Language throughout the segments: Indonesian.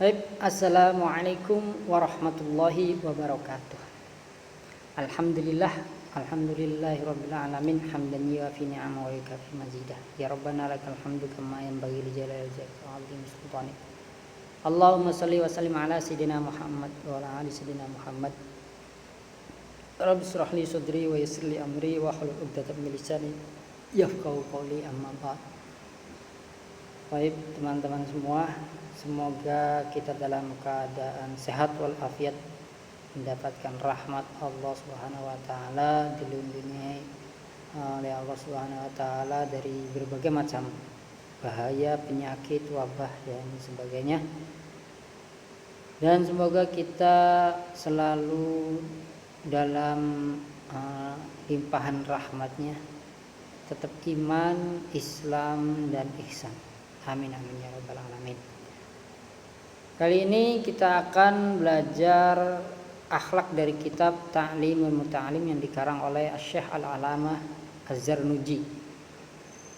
Baik, assalamualaikum warahmatullahi wabarakatuh. Alhamdulillah, alhamdulillahirabbil alamin hamdan yuafi ni'amahu wa yukafi mazidah. Ya Rabbana lakal hamdu kama yanbaghi li jalali wajhika wa 'azimi sultanik. Allahumma shalli wa sallim ala sayidina Muhammad wa ala ali sayidina Muhammad. Rabbi shrah li sadri wa yassir li amri wa hlul 'uqdatam min lisani yafqahu qawli, amma ba'd. Baik teman-teman semua, semoga kita dalam keadaan sehat walafiat, mendapatkan rahmat Allah Subhanahu wa taala, dilindungi oleh Allah Subhanahu wa taala dari berbagai macam bahaya, penyakit, wabah dan sebagainya. Dan semoga kita selalu dalam limpahan rahmatnya, tetap iman, Islam dan ihsan. Amin amin ya rabbal alamin. Kali ini kita akan belajar akhlak dari kitab Ta'limul Muta'allim yang dikarang oleh Syekh Al-Alamah Az-Zarnuji.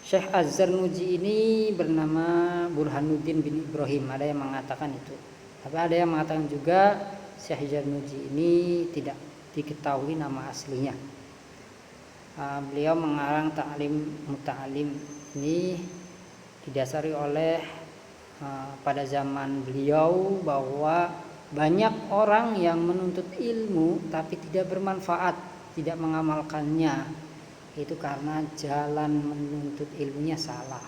Syekh Az-Zarnuji ini bernama Burhanuddin bin Ibrahim, ada yang mengatakan itu. Tapi ada yang mengatakan juga Syekh Az-Zarnuji ini tidak diketahui nama aslinya. Beliau mengarang Ta'lim Muta'allim ini didasari oleh pada zaman beliau bahwa banyak orang yang menuntut ilmu tapi tidak bermanfaat, tidak mengamalkannya. Itu karena jalan menuntut ilmunya salah.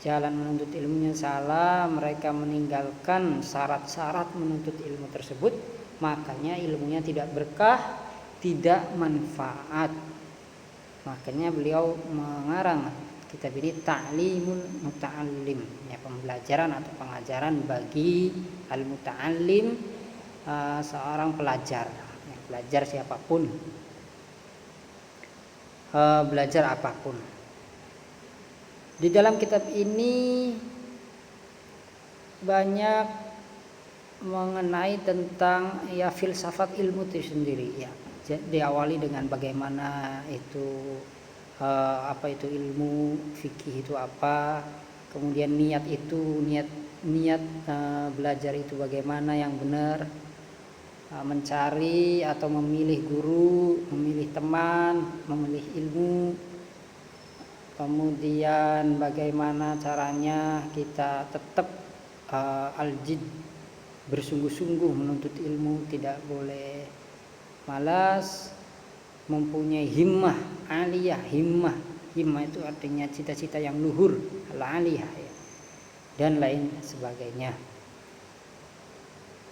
Jalan menuntut ilmunya salah, mereka meninggalkan syarat-syarat menuntut ilmu tersebut, makanya ilmunya tidak berkah, tidak manfaat. Makanya beliau mengarang kitab ini Ta'limul Muta'allim, ya, pembelajaran atau pengajaran bagi al-muta'allim, seorang pelajar, ya, belajar siapapun, belajar apapun. Di dalam kitab ini banyak mengenai tentang ya filsafat ilmu itu sendiri, ya. Diawali dengan bagaimana itu apa itu ilmu, fikih itu apa, kemudian niat itu niat belajar itu bagaimana yang benar, mencari atau memilih guru, memilih teman, memilih ilmu, kemudian bagaimana caranya kita tetap aljid, bersungguh-sungguh menuntut ilmu, tidak boleh malas, mempunyai himmah aliyah. Himmah itu artinya cita-cita yang luhur, al-aliyah, ya, dan lain sebagainya.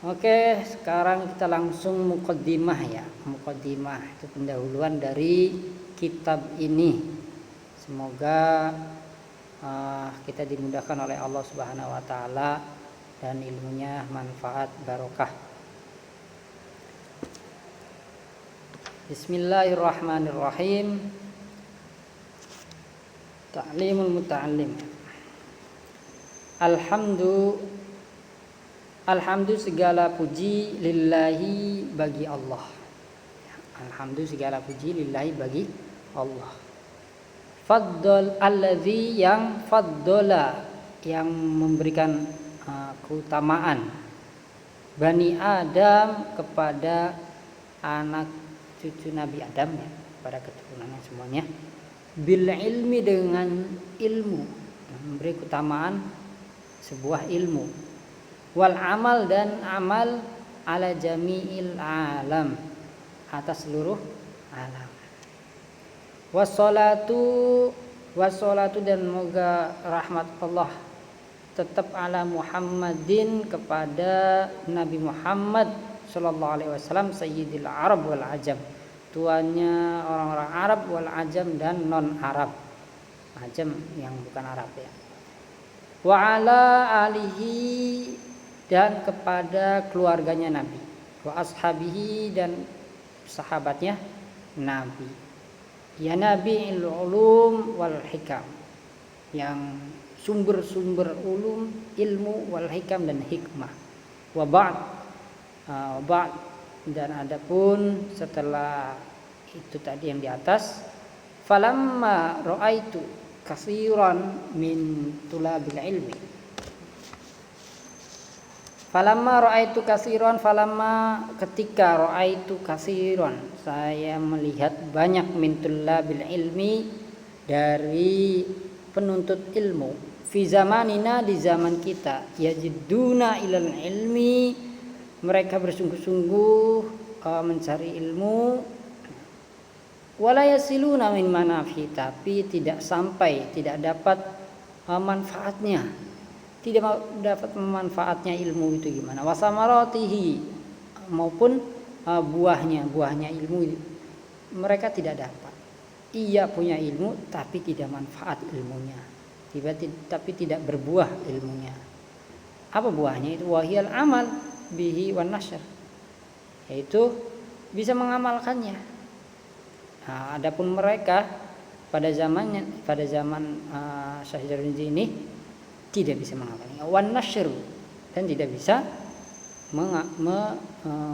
Oke, sekarang kita langsung muqaddimah, ya. Muqaddimah itu pendahuluan dari kitab ini. Semoga kita dimudahkan oleh Allah Subhanahu wa taala dan ilmunya manfaat barokah. Bismillahirrahmanirrahim. Ta'limul Muta'allim. Alhamdu segala puji lillahi bagi Allah. Alhamdu segala puji lillahi bagi Allah. Faddal alladzi, yang faddola, yang memberikan keutamaan Bani Adam kepada anak cucu Nabi Adam, ya, pada keturunannya semuanya, bil ilmi, dengan ilmu, memberi keutamaan sebuah ilmu, wal amal, dan amal, ala jami'il alam, atas seluruh alam, wassalatu, dan moga rahmat Allah tetap ala Muhammadin, kepada Nabi Muhammad sallallahu alaihi wasallam, sayyidil Arab wal Ajam, tuannya orang-orang Arab, wal Ajam, dan non Arab, Ajam yang bukan Arab, ya. Wa ala alihi, dan kepada keluarganya Nabi, wa ashabihi, dan sahabatnya Nabi, ya Nabi ulum wal hikam, yang sumber-sumber ulum, ilmu, wal hikam, dan hikmah. Wa ba'd, dan adapun setelah itu tadi yang di atas, falamma ra'aitu katsiran min tulabil ilmi, Falamma ketika ra'aitu kasiron, saya melihat banyak min tullabil ilmi, dari penuntut ilmu, fi zamanina, di zaman kita, yajidduna ilal ilmi, mereka bersungguh-sungguh mencari ilmu, wala yasiluna min manafi, tapi tidak sampai, tidak dapat manfaatnya, tidak dapat memanfaatnya ilmu itu gimana, wasamaratihi, maupun buahnya ilmu mereka tidak dapat. Ia punya ilmu tapi tidak manfaat ilmunya, tapi tidak berbuah ilmunya. Apa buahnya itu? Wahiyal amal bihi wan nashr, yaitu bisa mengamalkannya. Nah, adapun mereka pada zaman Syekh Jalaluddin ini tidak bisa mengamalkannya, wan nashr, dan tidak bisa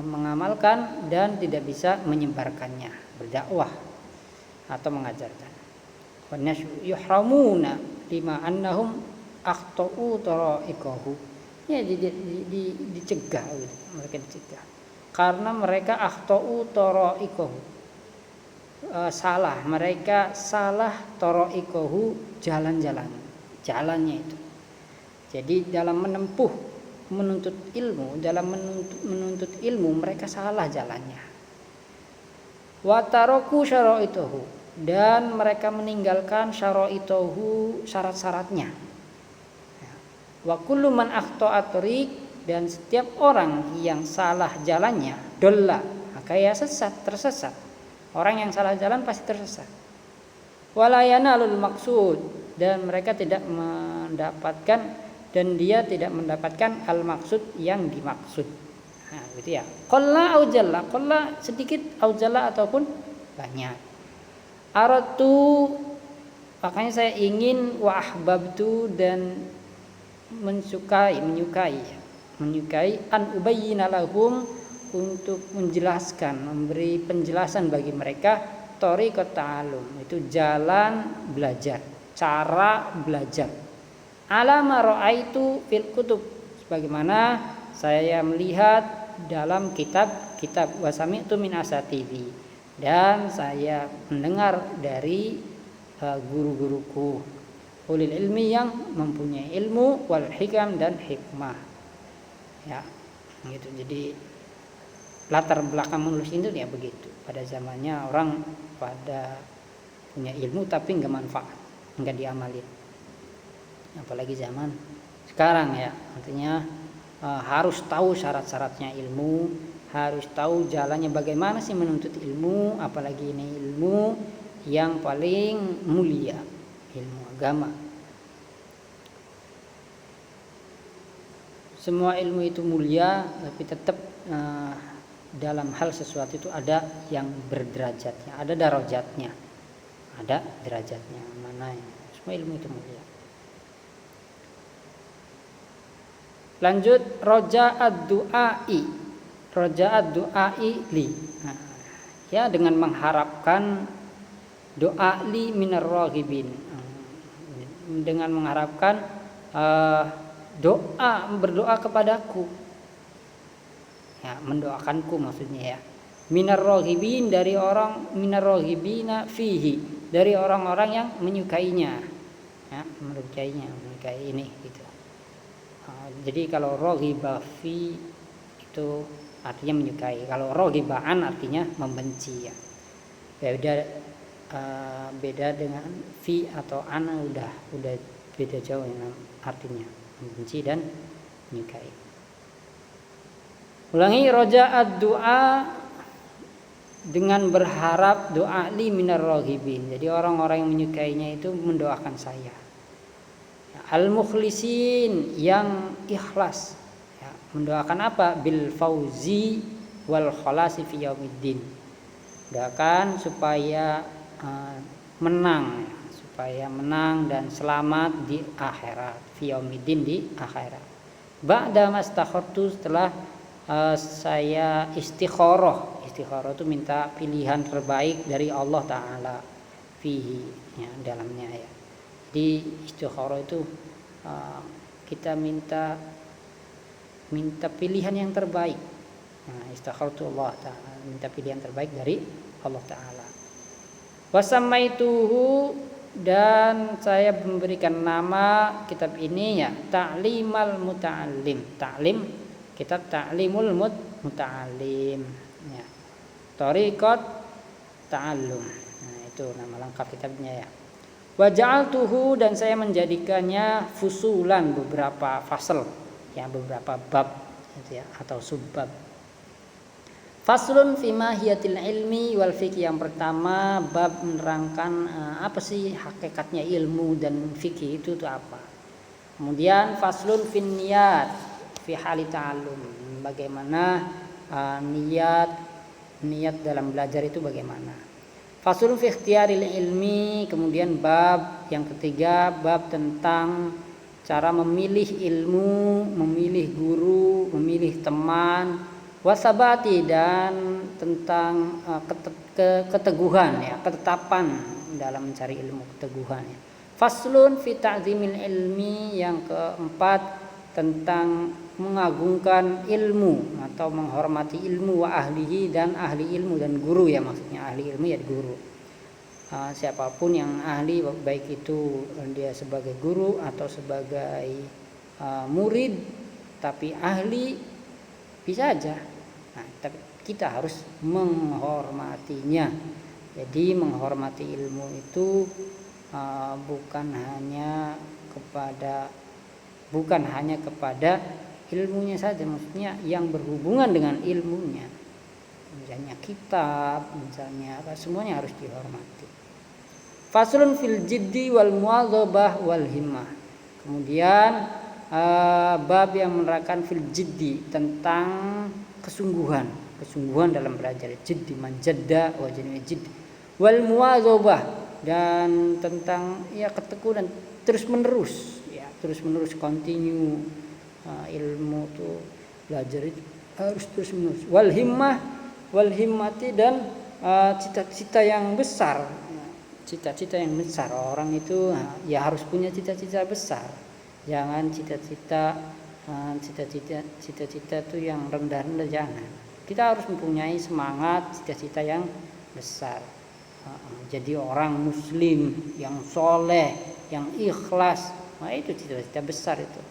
mengamalkan dan tidak bisa menyebarkannya, berdakwah atau mengajarkan. Wan nashr yuhramuna lima annahum akhtau tara'iqahu, ya dicegah, mereka dicegah karena mereka akhtau tara'iqahu, salah, mereka salah tara'iqahu, jalannya itu. Jadi dalam menuntut ilmu mereka salah jalannya. Wa taraku syara'itahu, dan mereka meninggalkan syara'itahu, syarat-syaratnya. Wa kullu man akhta'a tariq, dan setiap orang yang salah jalannya, dolla, maka ya tersesat. Orang yang salah jalan pasti tersesat. Wala yanalul maqsud, dan mereka tidak mendapatkan, dan dia tidak mendapatkan al-maksud yang dimaksud. Nah, gitu ya. Qalla au jalla, qalla sedikit, au jalla ataupun banyak. Aratu, makanya saya ingin, wa ahbabtu, dan menyukai an ubayyina lahum, untuk menjelaskan, memberi penjelasan bagi mereka, thariqat ta'allum, itu jalan belajar, cara belajar. Alama ra'aitu fil kutub, sebagaimana saya melihat dalam kitab wasami'tu min asatizi, dan saya mendengar dari guru-guruku, ulil ilmi, yang mempunyai ilmu, wal hikam, dan hikmah. Ya, gitu. Jadi latar belakang menulis itu ya begitu. Pada zamannya orang pada punya ilmu tapi nggak manfaat, nggak diamalin. Apalagi zaman sekarang ya, artinya harus tahu syarat-syaratnya ilmu, harus tahu jalannya bagaimana sih menuntut ilmu, apalagi ini ilmu yang paling mulia, ilmu agama. Semua ilmu itu mulia, tapi tetap dalam hal sesuatu itu ada yang berderajatnya, ada darajatnya, ada derajatnya. Mana ya? Semua ilmu itu mulia. Lanjut, roja'ad du'ai li. Nah, ya, dengan mengharapkan doa li minar raghibin, dengan mengharapkan berdoa kepadaku, ya, mendoakanku maksudnya ya. Minar raghibin, dari orang, minar raghibina fihi, dari orang-orang yang menyukainya, ya, menyukai ini gitu. Jadi kalau raghiba fi itu artinya menyukai, kalau raghibaan artinya membenci ya. Beda dengan fi atau ana, udah beda jauh ya, artinya membenci dan menyukai. Ulangi, roja'ad du'a, dengan berharap, doa li minar raghibin, jadi orang-orang yang menyukainya itu mendoakan saya. Al-mukhlisin, yang ikhlas, ya, mendoakan apa? Bil fauzi wal khalasi fi yaumiddin, doakan supaya menang, supaya menang dan selamat di akhirat, fi yaumiddin, di akhirat. Ba'da mastakhartu, setelah saya istikharah itu minta pilihan terbaik dari Allah Ta'ala, fihi, ya, dalamnya ya. Di istikharah itu kita minta minta pilihan yang terbaik. Nah, istakhartu Allah Ta'ala, minta pilihan terbaik dari Allah Ta'ala. Wasamaituhu, dan saya memberikan nama kitab ini ya Ta'limal Muta'allim. Ta'lim, kitab Ta'limul Muta'allim ya. Thariqat Ta'allum. Nah, itu nama lengkap kitabnya ya. Wa ja'altuhu, dan saya menjadikannya fusulan, beberapa fasal ya, beberapa bab gitu ya, atau subbab. Faslun fi mahiyatil ilmi wal fikih. Yang pertama, bab menerangkan apa sih hakikatnya ilmu dan fikih itu apa. Kemudian faslun fin niyat fi hali ta'allum, bagaimana niat dalam belajar itu bagaimana. Faslun fi ikhtiyaril ilmi, kemudian bab yang ketiga, bab tentang cara memilih ilmu, memilih guru, memilih teman. Wasabati, dan tentang keteguhan ya, ketetapan dalam mencari ilmu, keteguhan ya. Faslun fi ta'zimil ilmi, yang keempat tentang mengagungkan ilmu atau menghormati ilmu, wa ahlihi, dan ahli ilmu dan guru ya, maksudnya ahli ilmu ya guru. Siapapun yang ahli, baik itu dia sebagai guru atau sebagai murid, tapi ahli bisa aja. Nah, tapi kita harus menghormatinya. Jadi menghormati ilmu itu bukan hanya kepada ilmunya saja, maksudnya yang berhubungan dengan ilmunya. Misalnya kitab, misalnya apa, semuanya harus dihormati. Faslun fil jiddi wal muwadzabah wal himmah. Kemudian bab yang menerangkan fil jiddi, tentang kesungguhan dalam belajar. Jiddi, manjadda wa jaddi jidd. Wal muwadzabah, dan tentang ya ketekunan, terus menerus continue. Ilmu tuh belajar itu harus terus menerus. Wal himmati, dan cita-cita yang besar. Cita-cita yang besar, orang itu ya harus punya cita-cita besar. Jangan cita-cita itu yang rendah-rendah, jangan. Kita harus mempunyai semangat cita-cita yang besar. Jadi orang muslim yang soleh, yang ikhlas, nah itu cita-cita besar itu.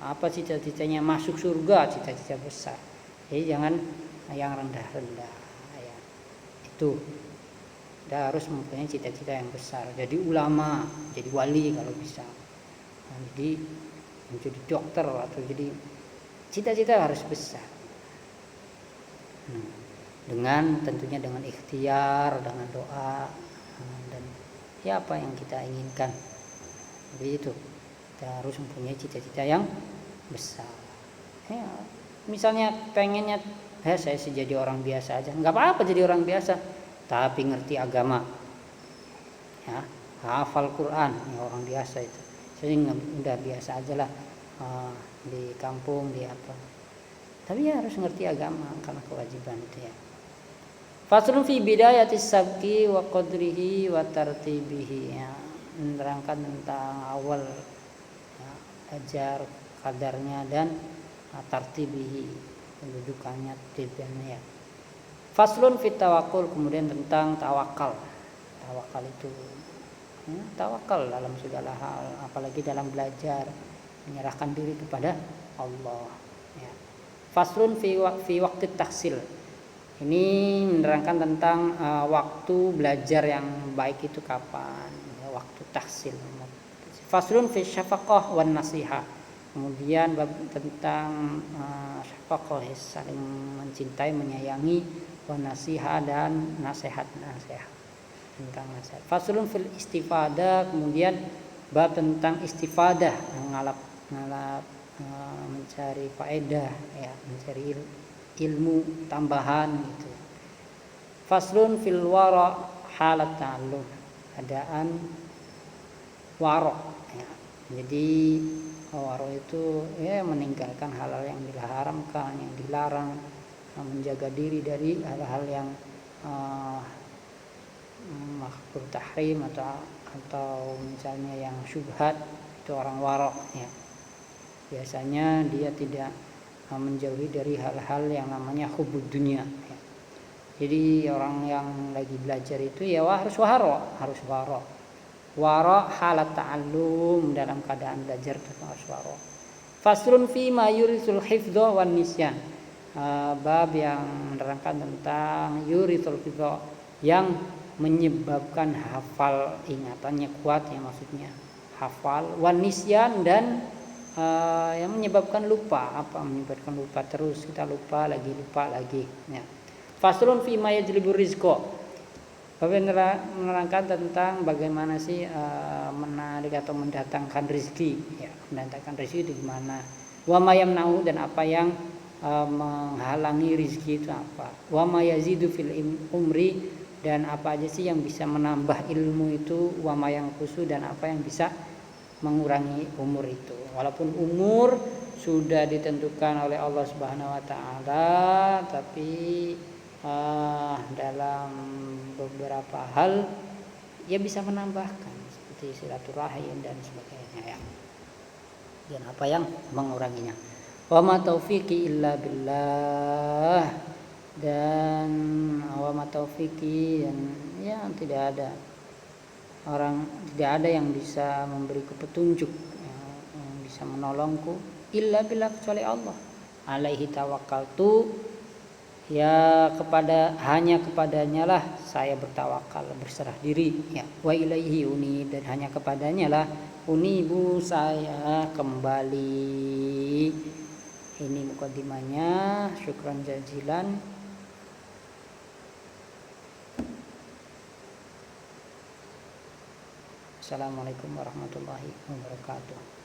Apa cita-citanya? Masuk surga, cita-cita besar. Jadi jangan yang rendah-rendah ya. Itu kita harus mempunyai cita-cita yang besar. Jadi ulama, jadi wali kalau bisa. Jadi menjadi dokter atau jadi, cita-cita harus besar. Dengan tentunya dengan ikhtiar, dengan doa, dan ya apa yang kita inginkan. Jadi itu kita harus mempunyai cita-cita yang besar. Ya, misalnya pengennya saya jadi orang biasa aja, nggak apa-apa jadi orang biasa, tapi ngerti agama, ya, hafal Quran, ya orang biasa itu. Saya udah biasa aja lah di kampung, di apa. Tapi ya harus ngerti agama karena kewajiban itu ya. Faslun fi bidayatis sabqi wa qadrihi wa tartibihi, ya, menerangkan tentang awal ya, ajar kadarnya dan tartibihi, kedudukannya, tertibnya ya. Faslun fi tawakkul, kemudian tentang tawakal. Tawakal itu tawakal dalam segala hal, apalagi dalam belajar, menyerahkan diri kepada Allah ya. Faslun fi waktu tahsil, ini menerangkan tentang waktu belajar yang baik itu kapan ya, waktu tahsil. Faslun fi syafaqah wan nasihah, kemudian bab tentang syafaqah, saling mencintai, menyayangi, wan nasihah, dan nasihat tentang nasihat. Faslun fil istifadah, kemudian bab tentang istifadah, ngalap mencari faedah ya, mencari ilmu tambahan gitu. Faslun fil wara halat ta'allum, keadaan wara ya. Jadi wara itu ya meninggalkan hal-hal yang diharamkan, yang dilarang, menjaga diri dari hal-hal yang makruh tahrim atau misalnya yang syubhat, itu orang warok ya. Biasanya dia tidak menjauhi dari hal-hal yang namanya hubud dunia. Jadi orang yang lagi belajar itu ya harus waro. Waro halat ta'allum, dalam keadaan belajar itu harus waro. Faslun fi ma yurisul hifdha wan nisyan. Bab yang menerangkan tentang yurisul hifdha, yang menyebabkan hafal ingatannya kuat, ya maksudnya hafal, wan nisyan, dan yang menyebabkan lupa. Apa menyebabkan lupa? Terus kita lupa lagi ya. Faslun fi ma yajlibur rizqa. Bab menerangkan tentang bagaimana sih menarik atau mendatangkan rezeki, ya, mendatangkan rezeki di mana. Wa ma yamna'u, dan apa yang menghalangi rezeki itu apa. Wa ma yazidu fil umri, dan apa aja sih yang bisa menambah ilmu itu. Wa ma yanqusu, dan apa yang bisa mengurangi umur itu. Walaupun umur sudah ditentukan oleh Allah Subhanahu wa taala, tapi dalam beberapa hal ia bisa menambahkan, seperti silaturahim dan sebagainya, ya. Dan apa yang menguranginya. Wa ma taufiqi illa billah, dan wa ma taufiqi, dan ya tidak ada yang bisa memberiku petunjuk, yang bisa menolongku, illa billah, kecuali Allah. Alaihi tawakkaltu, ya hanya kepadanya lah saya bertawakal, berserah diri, ya. Wa ilaihi uni, dan hanya kepadanya lah unibu, saya kembali. Ini mukadimahnya. Syukran jazilan. Assalamualaikum warahmatullahi wabarakatuh.